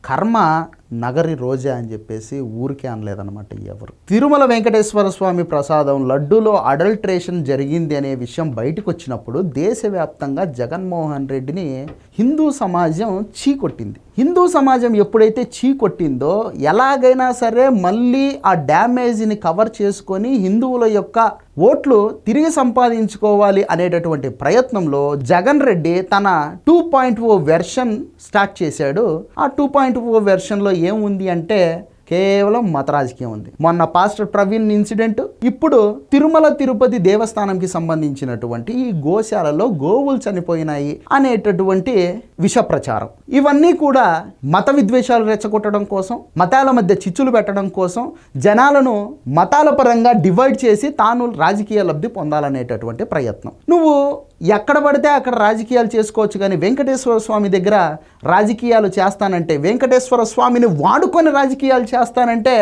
కర్మ నగరి రోజా అని చెప్పేసి ఊరికే అనలేదన్నమాట ఎవరు. తిరుమల వెంకటేశ్వర స్వామి ప్రసాదం లడ్డూలో అడల్ట్రేషన్ జరిగింది అనే విషయం బయటకు వచ్చినప్పుడు దేశవ్యాప్తంగా జగన్మోహన్ రెడ్డిని హిందూ సమాజం చీకొట్టింది. హిందూ సమాజం ఎప్పుడైతే చీకొట్టిందో ఎలాగైనా సరే మళ్ళీ ఆ డ్యామేజ్ని కవర్ చేసుకొని హిందువుల యొక్క ఓట్లు తిరిగి సంపాదించుకోవాలి అనేటటువంటి ప్రయత్నంలో జగన్ రెడ్డి తన 2.0 వెర్షన్ స్టార్ట్ చేశాడు. ఆ 2.0 వెర్షన్లో ఏముంది అంటే కేవలం మత రాజకీయం ఉంది. మొన్న పాస్టర్ ప్రవీణ్ ఇన్సిడెంట్, ఇప్పుడు తిరుమల తిరుపతి దేవస్థానంకి సంబంధించినటువంటి ఈ గోశాలలో గోవులు చనిపోయినాయి అనేటటువంటి విష ప్రచారం, ఇవన్నీ కూడా మత విద్వేషాలు రెచ్చగొట్టడం కోసం, మతాల మధ్య చిచ్చులు పెట్టడం కోసం, జనాలను మతాల పరంగా డివైడ్ చేసి తాను రాజకీయ లబ్ధి పొందాలనేటటువంటి ప్రయత్నం. నువ్వు ఎక్కడ పడితే అక్కడ రాజకీయాలు చేసుకోవచ్చు, కానీ వెంకటేశ్వర స్వామి దగ్గర రాజకీయాలు చేస్తానంటే, వెంకటేశ్వర స్వామిని వాడుకొని రాజకీయాలు చేస్తానంటే